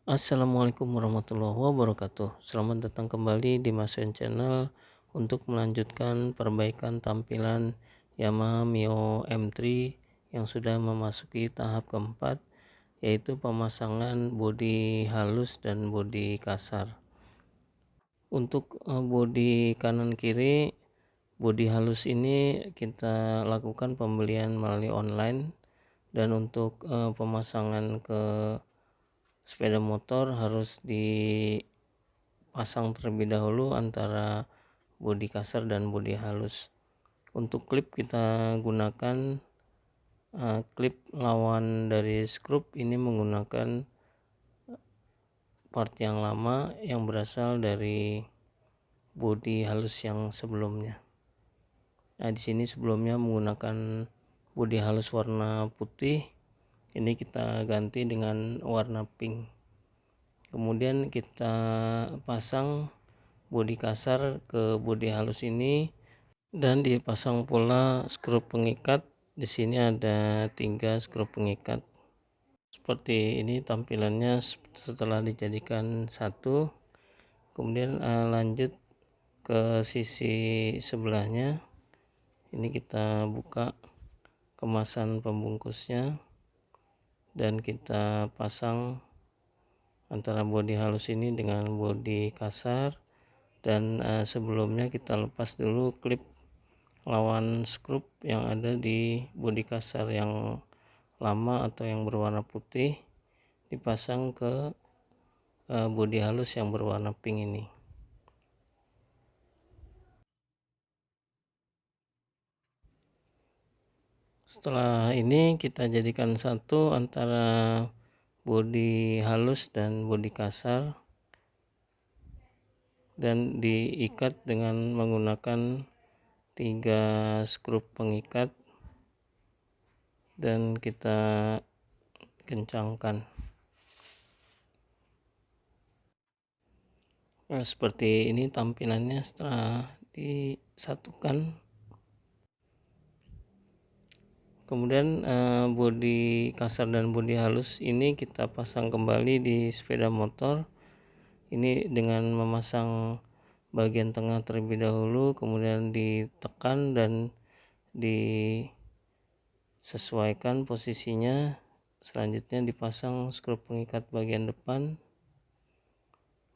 Assalamualaikum warahmatullahi wabarakatuh. Selamat datang kembali di Masen Channel untuk melanjutkan perbaikan tampilan Yamaha Mio M3 yang sudah memasuki tahap keempat, yaitu pemasangan bodi halus dan bodi kasar. Untuk bodi kanan kiri, bodi halus ini kita lakukan pembelian melalui online, dan untuk pemasangan ke sepeda motor harus dipasang terlebih dahulu antara bodi kasar dan bodi halus. Untuk klip kita gunakan klip lawan dari skrup ini menggunakan part yang lama yang berasal dari bodi halus yang sebelumnya. Nah, di sini sebelumnya menggunakan bodi halus warna putih, ini kita ganti dengan warna pink. Kemudian kita pasang bodi kasar ke bodi halus ini dan dipasang pula skrup pengikat. Di sini ada 3 skrup pengikat. Seperti ini tampilannya setelah dijadikan satu. Kemudian lanjut ke sisi sebelahnya. Ini kita buka kemasan pembungkusnya dan kita pasang antara bodi halus ini dengan bodi kasar. Dan sebelumnya kita lepas dulu klip lawan skrup yang ada di bodi kasar yang lama atau yang berwarna putih, dipasang ke bodi halus yang berwarna pink ini. Setelah ini kita jadikan satu antara bodi halus dan bodi kasar dan diikat dengan menggunakan 3 skrup pengikat dan kita kencangkan. Nah, seperti ini tampilannya setelah disatukan. Kemudian bodi kasar dan bodi halus ini kita pasang kembali di sepeda motor. Ini dengan memasang bagian tengah terlebih dahulu, kemudian ditekan dan disesuaikan posisinya. Selanjutnya dipasang skrup pengikat bagian depan,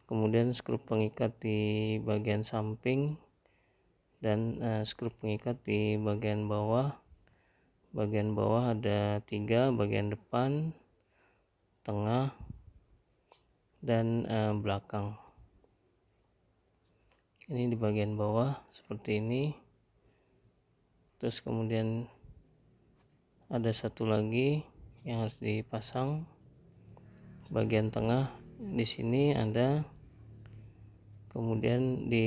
kemudian skrup pengikat di bagian samping, dan skrup pengikat di bagian bawah. Bagian bawah ada 3, bagian depan, tengah, dan belakang. Ini di bagian bawah seperti ini. Terus kemudian ada satu lagi yang harus dipasang bagian tengah. Di sini ada, kemudian di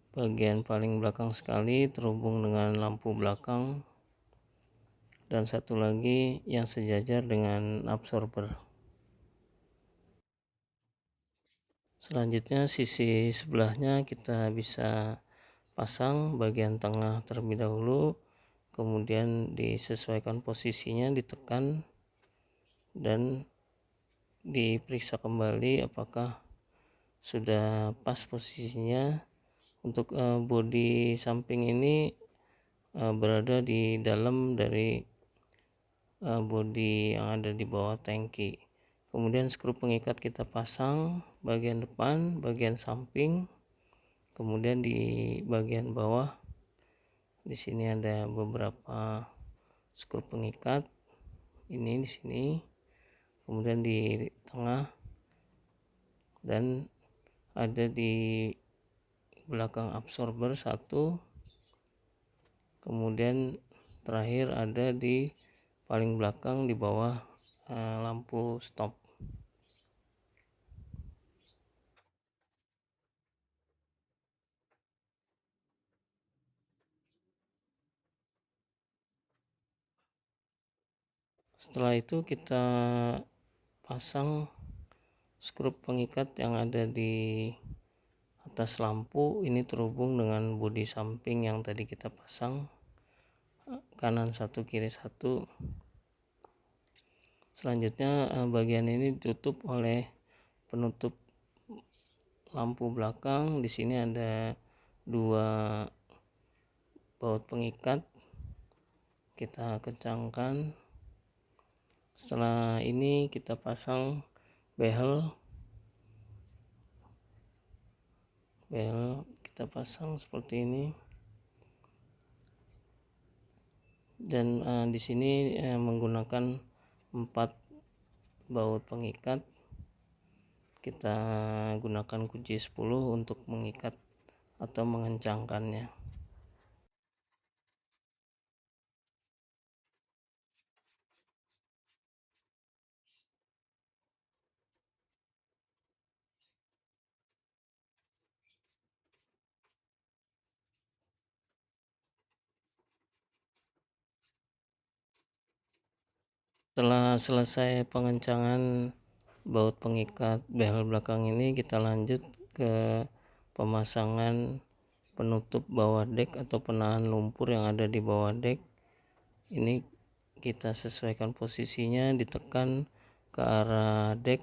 bagian paling belakang sekali terhubung dengan lampu belakang, dan satu lagi yang sejajar dengan absorber. Selanjutnya sisi sebelahnya kita bisa pasang bagian tengah terlebih dahulu, kemudian disesuaikan posisinya, ditekan dan diperiksa kembali apakah sudah pas posisinya. Untuk bodi samping ini berada di dalam dari bodi yang ada di bawah tangki. Kemudian skrup pengikat kita pasang bagian depan, bagian samping, kemudian di bagian bawah. Di sini ada beberapa skrup pengikat. Ini di sini, kemudian di tengah, dan ada di belakang absorber satu. Kemudian terakhir ada di paling belakang di bawah lampu stop. Setelah itu kita pasang skrup pengikat yang ada di atas lampu. Ini terhubung dengan bodi samping yang tadi kita pasang, kanan satu kiri satu. Selanjutnya bagian ini ditutup oleh penutup lampu belakang. Di sini ada 2 baut pengikat, kita kencangkan. Setelah ini kita pasang behel kita pasang seperti ini. Dan di sini menggunakan 4 baut pengikat. Kita gunakan kunci 10 untuk mengikat atau mengencangkannya. Setelah selesai pengencangan baut pengikat behel belakang ini, kita lanjut ke pemasangan penutup bawah dek atau penahan lumpur yang ada di bawah dek. Ini kita sesuaikan posisinya, ditekan ke arah dek.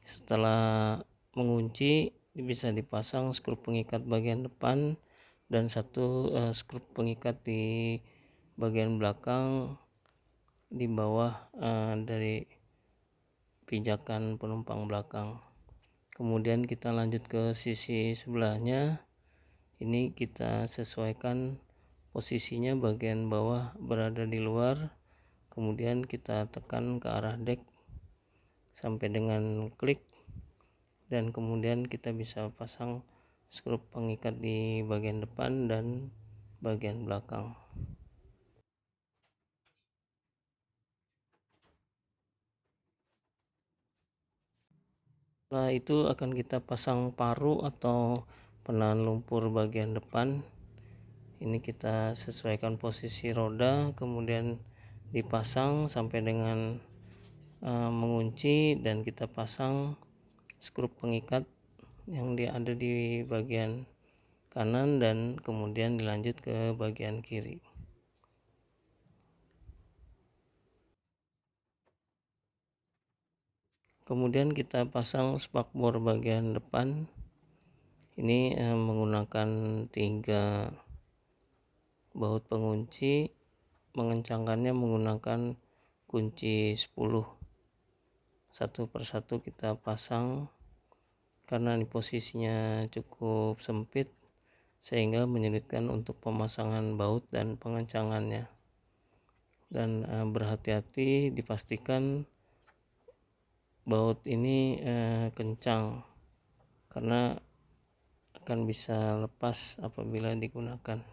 Setelah mengunci, bisa dipasang skrup pengikat bagian depan dan 1 skrup pengikat di bagian belakang di bawah dari pijakan penumpang belakang. Kemudian kita lanjut ke sisi sebelahnya. Ini kita sesuaikan posisinya, bagian bawah berada di luar, kemudian kita tekan ke arah dek sampai dengan klik, dan kemudian kita bisa pasang skrup pengikat di bagian depan dan bagian belakang. Setelah itu akan kita pasang paru atau penahan lumpur bagian depan. Ini kita sesuaikan posisi roda, kemudian dipasang sampai dengan mengunci, dan kita pasang skrup pengikat yang ada di bagian kanan dan kemudian dilanjut ke bagian kiri. Kemudian kita pasang spakbor bagian depan. Ini menggunakan 3 baut pengunci. Mengencangkannya menggunakan kunci 10. Satu persatu kita pasang karena ini posisinya cukup sempit sehingga menyulitkan untuk pemasangan baut dan pengencangannya. Dan berhati-hati, dipastikan baut ini kencang karena akan bisa lepas apabila digunakan.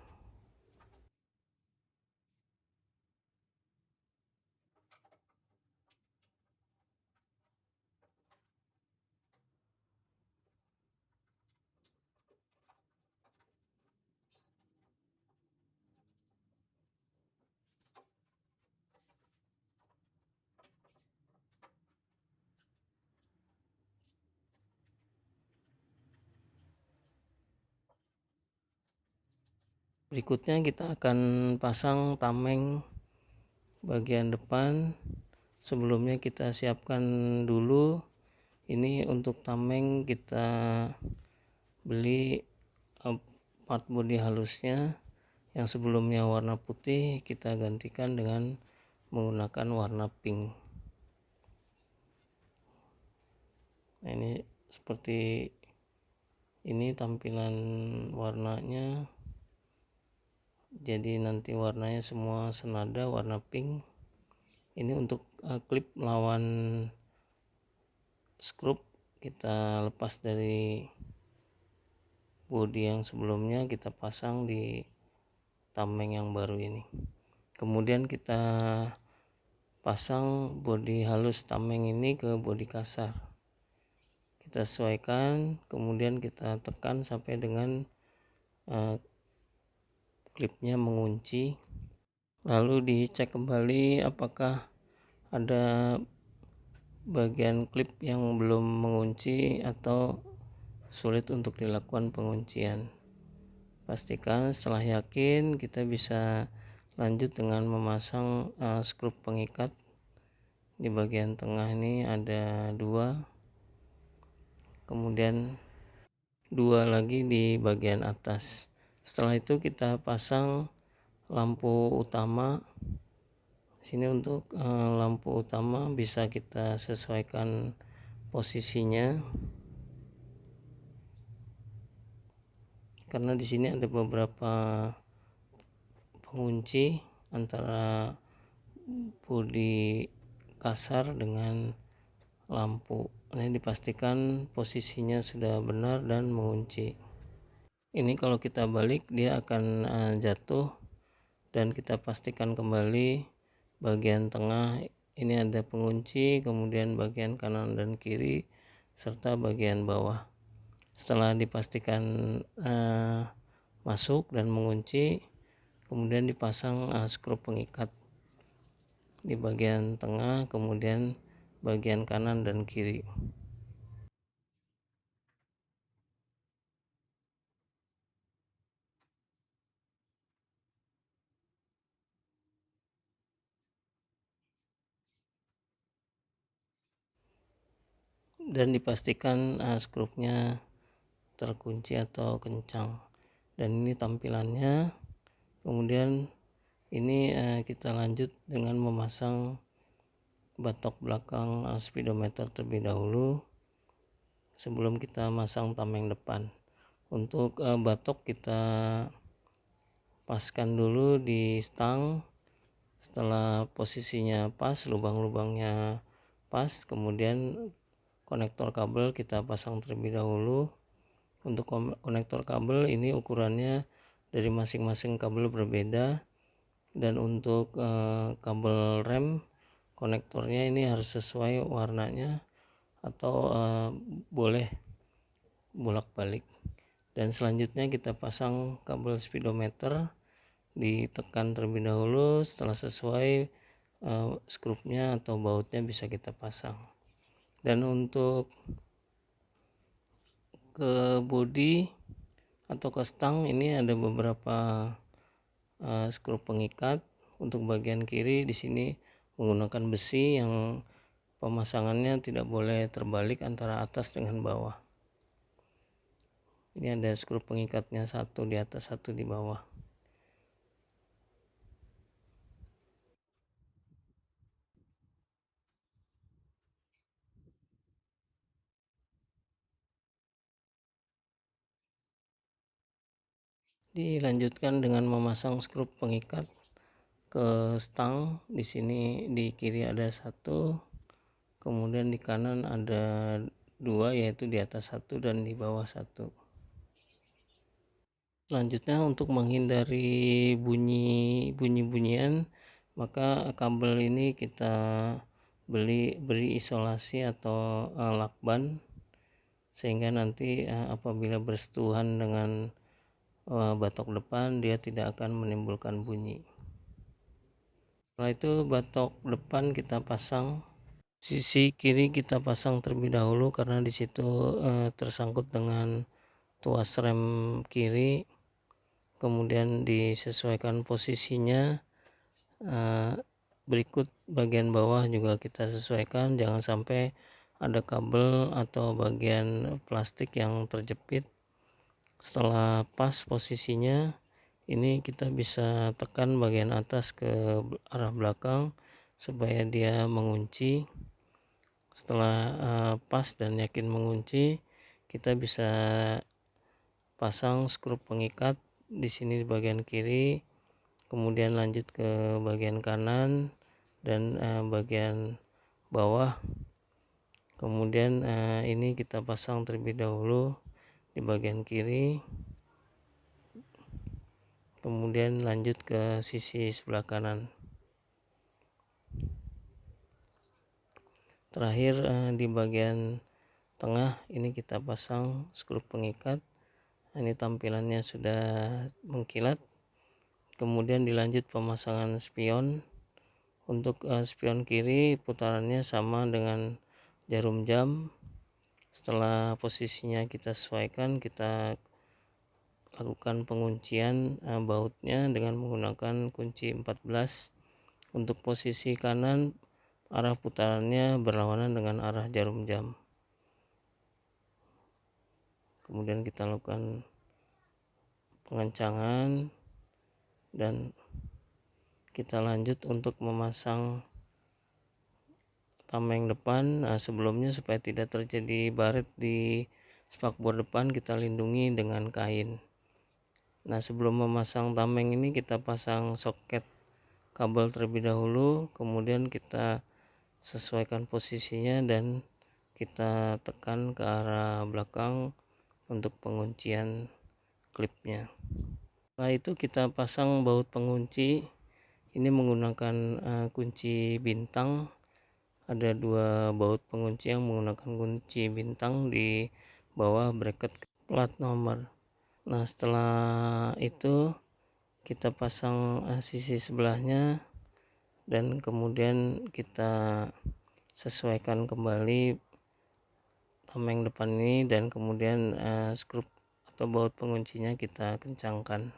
Berikutnya kita akan pasang tameng bagian depan. Sebelumnya kita siapkan dulu. Ini untuk tameng kita beli part bodi halusnya yang sebelumnya warna putih, kita gantikan dengan menggunakan warna pink. Nah, ini seperti ini tampilan warnanya. Jadi nanti warnanya semua senada, warna pink. Ini untuk klip lawan skrup kita lepas dari bodi yang sebelumnya, kita pasang di tameng yang baru ini. Kemudian kita pasang bodi halus tameng ini ke bodi kasar. Kita sesuaikan, kemudian kita tekan sampai dengan klipnya mengunci. Lalu dicek kembali apakah ada bagian klip yang belum mengunci atau sulit untuk dilakukan penguncian. Pastikan, setelah yakin, kita bisa lanjut dengan memasang skrup pengikat Di bagian tengah ini ada 2, kemudian 2 lagi di bagian atas. Setelah itu kita pasang lampu utama. Sini untuk lampu utama bisa kita sesuaikan posisinya, karena di sini ada beberapa pengunci antara bodi kasar dengan lampu. Ini dipastikan posisinya sudah benar dan mengunci. Ini kalau kita balik dia akan jatuh, dan kita pastikan kembali bagian tengah ini ada pengunci, kemudian bagian kanan dan kiri serta bagian bawah. Setelah dipastikan masuk dan mengunci, kemudian dipasang skru pengikat di bagian tengah, kemudian bagian kanan dan kiri. Dan dipastikan skrupnya terkunci atau kencang. Dan ini tampilannya. Kemudian ini kita lanjut dengan memasang batok belakang speedometer terlebih dahulu sebelum kita masang tameng depan. Untuk batok kita paskan dulu di stang. Setelah posisinya pas, lubang-lubangnya pas, kemudian konektor kabel kita pasang terlebih dahulu. Untuk konektor kabel ini ukurannya dari masing-masing kabel berbeda, dan untuk kabel rem konektornya ini harus sesuai warnanya atau boleh bolak-balik. Dan selanjutnya kita pasang kabel speedometer, ditekan terlebih dahulu. Setelah sesuai skrupnya atau bautnya bisa kita pasang. Dan untuk ke bodi atau ke stang ini ada beberapa skru pengikat. Untuk bagian kiri di sini menggunakan besi yang pemasangannya tidak boleh terbalik antara atas dengan bawah. Ini ada skru pengikatnya, satu di atas satu di bawah. Dilanjutkan dengan memasang skru pengikat ke stang. Di sini di kiri ada satu, kemudian di kanan ada 2, yaitu di atas satu dan di bawah satu. Selanjutnya untuk menghindari bunyi-bunyian, maka kabel ini kita beri isolasi atau lakban, sehingga nanti apabila bersentuhan dengan batok depan dia tidak akan menimbulkan bunyi. Setelah itu batok depan kita pasang. Sisi kiri kita pasang terlebih dahulu karena di situ tersangkut dengan tuas rem kiri. Kemudian disesuaikan posisinya. Berikut bagian bawah juga kita sesuaikan, jangan sampai ada kabel atau bagian plastik yang terjepit. Setelah pas posisinya, ini kita bisa tekan bagian atas ke arah belakang supaya dia mengunci. Setelah pas dan yakin mengunci, kita bisa pasang skru pengikat di sini di bagian kiri, kemudian lanjut ke bagian kanan dan bagian bawah. Kemudian ini kita pasang terlebih dahulu di bagian kiri, kemudian lanjut ke sisi sebelah kanan. Terakhir di bagian tengah ini kita pasang skru pengikat. Ini tampilannya sudah mengkilat. Kemudian dilanjut pemasangan spion. Untuk spion kiri putarannya sama dengan jarum jam. Setelah posisinya kita sesuaikan, kita lakukan penguncian bautnya dengan menggunakan kunci 14. Untuk posisi kanan arah putarannya berlawanan dengan arah jarum jam. Kemudian kita lakukan pengencangan dan kita lanjut untuk memasang tameng depan. Sebelumnya supaya tidak terjadi baret di spakbor depan, kita lindungi dengan kain. Sebelum memasang tameng ini kita pasang soket kabel terlebih dahulu, kemudian kita sesuaikan posisinya dan kita tekan ke arah belakang untuk penguncian klipnya. Setelah itu kita pasang baut pengunci. Ini menggunakan kunci bintang. Ada 2 baut pengunci yang menggunakan kunci bintang di bawah bracket plat nomor. Setelah itu kita pasang sisi sebelahnya dan kemudian kita sesuaikan kembali tameng depan ini, dan kemudian skrup atau baut penguncinya kita kencangkan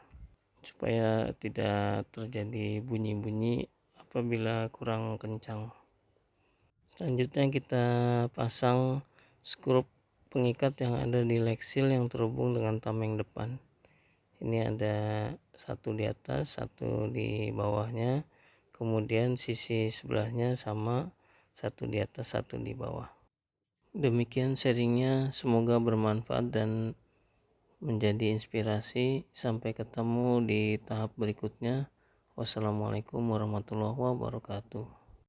supaya tidak terjadi bunyi-bunyi apabila kurang kencang. Selanjutnya kita pasang skrup pengikat yang ada di leksil yang terhubung dengan tameng depan. Ini ada satu di atas, satu di bawahnya, kemudian sisi sebelahnya sama, satu di atas, satu di bawah. Demikian sharingnya, semoga bermanfaat dan menjadi inspirasi. Sampai ketemu di tahap berikutnya. Wassalamualaikum warahmatullahi wabarakatuh.